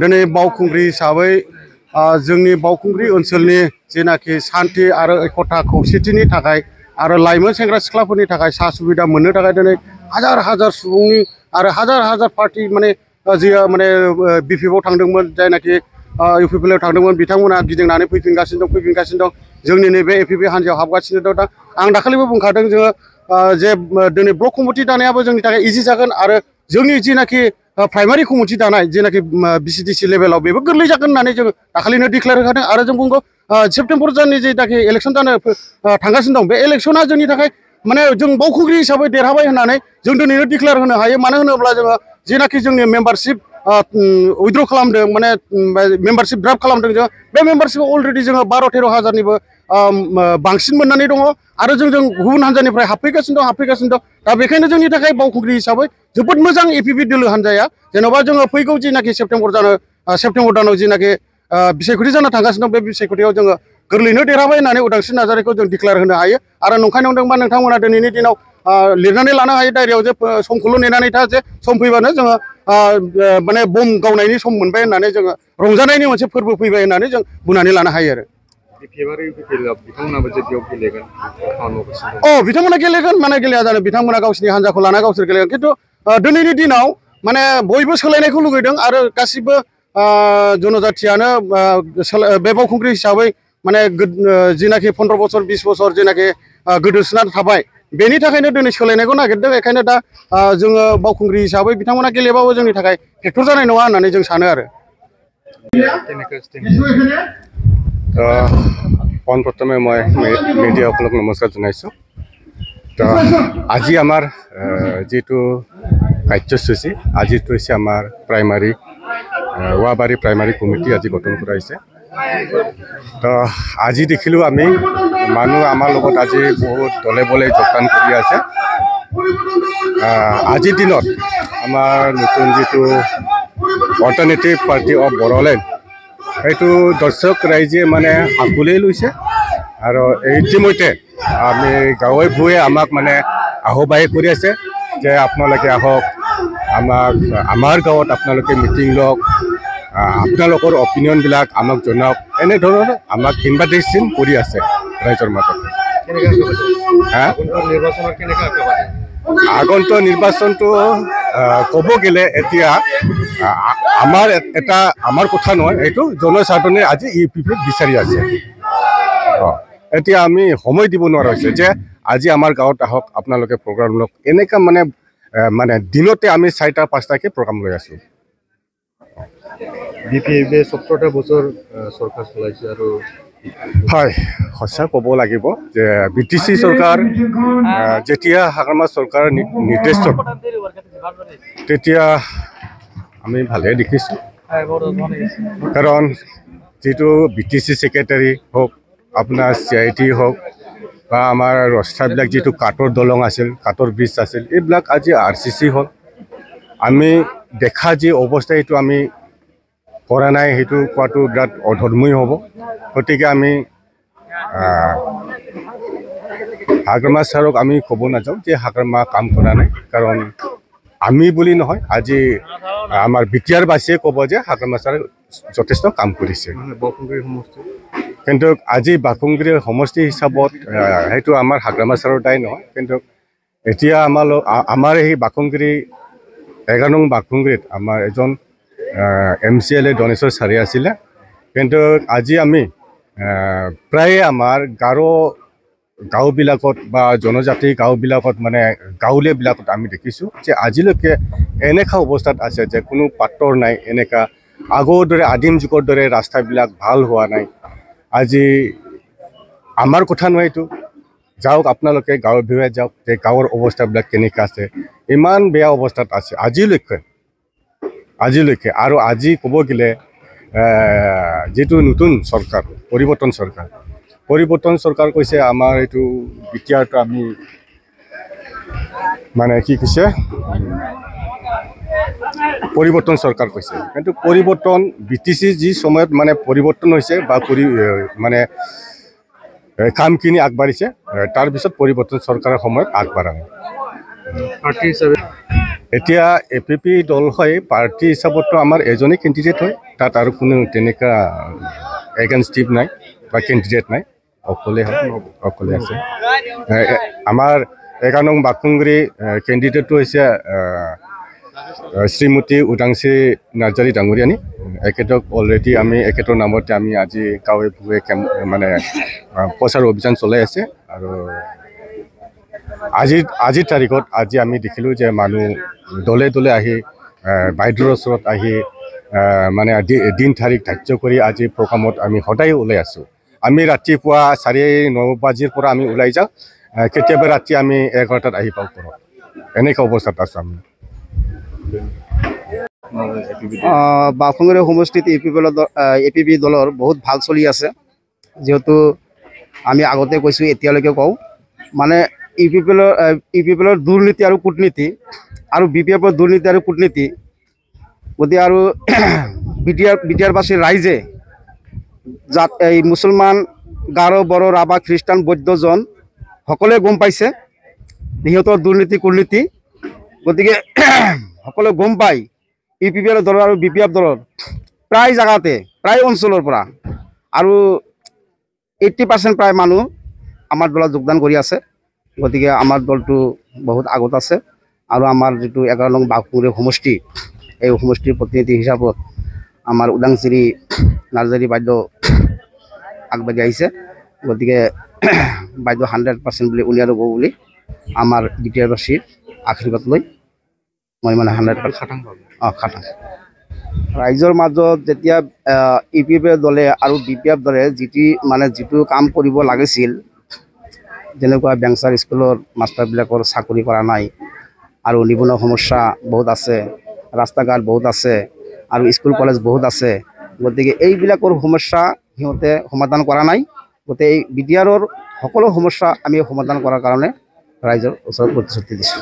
दिनै बावखुंग्रि हिसाबै जोंनि बावखुंग्रि ओनसोलनि जेनाखि सान्थि आरो एकता खौसेथिनि थाखाय आरो लाइमोन सेंग्रा सिख्लाफोरनि थाखाय सा सुबिदा मोननो थाखाय दिनै हाजार हाजार सुबुंनि आरो हाजार हाजार पार्टी माने जि माने बिपिएफआव थांदोंमोन जायनाखि इउपिपिएलआव थांदोंमोन बिथांमोना गिदिंनानै फैफिनगासिनो दं जोंनि नैबे एपिपि हान्जायाव हाबगासिनो दं। दा आं दाखालिबो बुंखादों जोङो जे दिनै ब्लक कमिटि दानायाबो जोंनि थाखाय इजि जागोन आरो जोंनि जिनाखि प्राइमारि कमिटि दानाय जेनाखि बिसिडिसि लेभेलाव बेबो गोरलै जागोन होननानै जों दाखालिनो डिक्लेयार होखादों आरो जों बुंगौ सेप्तेम्बर दाननि जेनाखि इलेक्सन जानो थांगासिनो दं बे इलेक्सना जोंनि थाखाय माने जों बावखुंग्रि हिसाबै देरहाबाय होननानै जों दिनैनो डिक्लेयार होनो हायो। मानो होनोब्ला जोङो जेनाखि जोंनि मेम्बारशिप उइथड्र खालामदों माने मेम्बारशिप ड्राफ्ट खालामदों जों बे मेम्बारशिपआव अलरेडि जोङो 12-13 हाजारनिबो बांसिन मोननानै दङ आरो जों गुबुन हान्जानिफ्राय हाबफैगासिनो दं। दा बेखायनो जोंनि थाखाय बावखुंग्रि हिसाबै जोबोद मोजां एपिपि दोलो हान्जाया जेन'बा जोङो फैगौ जेनाखि सेप्तेम्बर दानाव जेनाखि बिसायख'थि जानो थांगासिनो दं बे बिसायख'थियाव जोङो गोरलैनो देरहाबाय होननानै उदांस्रि नार्जारिखौ जों डिक्लेयार होनो हायो आरो नंखाय नंदोंबा नोंथांमोना दिनैनि दिनाव लिरनानै लानो हायो डायरियाव जे समखौल' नेनानै था जे सम फैबानो जोङो माने बम गावनायनि सम मोनबाय होननानै जोङो रंजानायनि मोनसे फोरबो फैबाय होननानै जों बुंनानै लानो हायो आरो बिथांमोना गेलेगोन माने गेलेया जानो बिथांमोना गावसिनि हान्जाखौ लाना गावसोर गेलेगोन खिन्थु दिनैनि दिनाव माने बयबो सोलायनायखौ लुगैदों आरो गासिबो जनजाथियानो बे बावखुंग्रि हिसाबै माने जिनाखि 15 बोसोर 20 बोसोर जेनाखि गोदोसोनानै थाबाय बेनि थाखायनो दिनै सोलायनायखौ नागिरदों। बेखायनो दा जोङो बावखुंग्रि हिसाबै बिथांमोना गेलेबाबो जोंनि थाखाय फेक्टर जानाय नङा होननानै जों सानो आरो পোনপ্ৰথমে মই মিডিয়াসকলক নমস্কাৰ জনাইছোঁ। তো আজি আমাৰ যিটো কাৰ্যসূচী আজিটো হৈছে আমাৰ প্ৰাইমাৰী ৱাবাৰী প্ৰাইমাৰী কমিটি আজি গঠন কৰা হৈছে। তো আজি দেখিলোঁ আমি মানুহ আমাৰ লগত আজি বহুত দলে বলে যোগদান কৰি আছে। আজিৰ দিনত আমাৰ নতুন যিটো অল্টাৰনেটিভ পাৰ্টি অফ বড়োলেণ্ড এইটো দৰ্শক ৰাইজে মানে আঁকোৱালি লৈছে আৰু ইতিমধ্যে আমি গাঁৱে ভূঞে আমাক মানে আহ্বান কৰি আছে যে আপোনালোকে আহক আমাৰ গাঁৱত আপোনালোকে মিটিং লওক আপোনালোকৰ অপিনিয়নবিলাক আমাক জনাওক এনেধৰণৰ আমাক ইনভাইটেশ্যন কৰি আছে ৰাইজৰ মাজত। আগন্তুক নিৰ্বাচনটো ক'ব গ'লে এতিয়া আমাৰ কথা নহয় এইটো জনসাধাৰণে আজি ইউপিপিত বিচাৰি আছে। এতিয়া আমি সময় দিব নোৱাৰা হৈছে যে আজি আমাৰ গাঁৱত আহক আপোনালোকে প্ৰগ্ৰাম লওক এনেকুৱা মানে দিনতে আমি 4টা-5টাকৈ প্ৰগ্ৰাম লৈ আছোঁ। বিপিএফে 17টা বছৰ চৰকাৰ চলাইছে আৰু হয় সঁচা ক'ব লাগিব যে বিটিচি চৰকাৰ যেতিয়া হাগ্ৰামা চৰকাৰৰ নিৰ্দেশত তেতিয়া আমি ভালে দেখিছোঁ কাৰণ যিটো বিটিচি ছেক্ৰেটাৰী হওক আপোনাৰ CIT হওক বা আমাৰ ৰাস্তাবিলাক যিটো কাঠৰ দলং আছিল কাঠৰ ব্ৰিজ আছিল এইবিলাক আজি RCC হ'ল। আমি দেখা যি অৱস্থা এইটো আমি কৰা নাই সেইটো কোৱাটো বিৰাট অধৰ্মীয় হ'ব। গতিকে আমি হাগ্ৰামা ছাৰক আমি ক'ব নাযাওঁ যে হাগ্ৰামা কাম কৰা নাই কাৰণ আমি বুলি নহয় আজি আমাৰ বিটিআৰ বাসীয়ে ক'ব যে হাগ্ৰামা ছাৰে যথেষ্ট কাম কৰিছে। কিন্তু আজি বাকুংগ্ৰী সমষ্টি হিচাপত সেইটো আমাৰ হাগ্ৰামা ছাৰৰ দায় নহয়। কিন্তু এতিয়া আমাৰ এই বাকুংগ্ৰী 11 নং বাকুংগ্ৰীত আমাৰ এজন MCLA দনেশ্বৰ ছাৰে আছিলে। কিন্তু আজি আমি প্ৰায়ে আমাৰ গাঁওবিলাকত বা জনজাতি গাঁওবিলাকত মানে গাঁৱলীয়াবিলাকত আমি দেখিছোঁ যে আজিলৈকে এনেকুৱা অৱস্থাত আছে যে কোনো পাতৰ নাই এনেকুৱা আগৰ দৰে আদিম যুগৰ দৰে ৰাস্তাবিলাক ভাল হোৱা নাই। আজি আমাৰ কথা নহয় এইটো যাওক আপোনালোকে গাঁৱে ভূঞে যাওক যে গাঁৱৰ অৱস্থাবিলাক কেনেকুৱা আছে ইমান বেয়া অৱস্থাত আছে আজিলৈকে আৰু আজি ক'ব গ'লে যিটো নতুন চৰকাৰ পৰিৱৰ্তন চৰকাৰ কৈছে আমাৰ এইটো বিটিআৰটো আমি মানে কি কৈছে পৰিৱৰ্তন চৰকাৰ কৈছে। কিন্তু পৰিৱৰ্তন বিটিচি যি সময়ত মানে পৰিৱৰ্তন হৈছে বা মানে কামখিনি আগবাঢ়িছে তাৰপিছত পৰিৱৰ্তন চৰকাৰৰ সময়ত আগবাঢ়া নাই। এতিয়া APP দল হয় পাৰ্টি হিচাপততো আমাৰ এজনেই কেণ্ডিডেট হয় তাত আৰু কোনো তেনেকুৱা এগেইনষ্টিভ নাই বা কেণ্ডিডেট নাই অকলে আছে আমাৰ 11 নং বাকুংগুৰি কেণ্ডিডেটটো হৈছে শ্ৰীমতী উদাংশী নাৰ্জাৰী ডাঙৰীয়ানী এখেতক অলৰেডি আমি এখেতৰ নামতে আমি আজি গাঁৱে ভূঞে মানে প্ৰচাৰ অভিযান চলাই আছে আৰু আজিৰ তাৰিখত আজি আমি দেখিলোঁ যে মানুহ দলে দলে আহি বাইদেউৰ ওচৰত আহি মানে দিন তাৰিখ ধাৰ্য কৰি আজি প্ৰগ্ৰামত আমি সদায় ওলাই আছোঁ আমি ৰাতিপুৱা 9:30 বজাৰ পৰা আমি ওলাই যাওঁ কেতিয়াবা ৰাতি আমি 11টাত আহি পাওঁ ঘৰত এনেকুৱা অৱস্থাত আছোঁ আমি বাকুংগুৰি সমষ্টিত APP দলৰ বহুত ভাল চলি আছে যেহেতু আমি আগতে কৈছোঁ এতিয়ালৈকে কওঁ মানে ইউপিপিএলৰ দুৰ্নীতি আৰু কূটনীতি আৰু BPFৰ দুৰ্নীতি আৰু কূটনীতি গতিকে আৰু বিটিআৰবাসীৰ ৰাইজে যাত এই মুছলমান গাৰো বড়ো ৰাভা খ্ৰীষ্টান বৌদ্ধজন সকলোৱে গম পাইছে সিহঁতৰ দুৰ্নীতি কূটনীতি গতিকে সকলোৱে গম পায় ইউপিপিএল দলৰ আৰু BPF দলৰ প্ৰায় জাগাতে প্ৰায় অঞ্চলৰ পৰা আৰু 80% প্ৰায় মানুহ আমাৰ দলত যোগদান কৰি আছে গতিকে আমাৰ দলটো বহুত আগত আছে আৰু আমাৰ যেটো 11 নং বাকুংগুৰি সমষ্টি এই সমষ্টিৰ প্ৰতিনিধি হিচাপত আমাৰ উদাংশী নাৰ্জাৰী বাইদেউ আগবাঢ়ি আহিছে গতিকে বাইদেউ 100% বুলি উলিয়াই ল'ব বুলি আমাৰ বিটিআৰবাসীৰ আশীৰ্বাদ লৈ মই মানে 100% খাটাং ৰাইজৰ মাজত যেতিয়া ইউপিপি দলে আৰু BPF দলে যিটো কাম কৰিব লাগিছিল যেনেকুৱা বেংচাৰ স্কুলৰ মাষ্টাৰবিলাকৰ চাকৰি কৰা নাই আৰু নিবনুৱা সমস্যা বহুত আছে ৰাস্তা ঘাট বহুত আছে আৰু স্কুল কলেজ বহুত আছে গতিকে এইবিলাকৰ সমস্যা সিহঁতে সমাধান কৰা নাই গতিকে বিটিআৰৰ সকলো সমস্যা আমি সমাধান কৰাৰ কাৰণে ৰাইজৰ ওচৰত প্ৰতিশ্ৰুতি দিছোঁ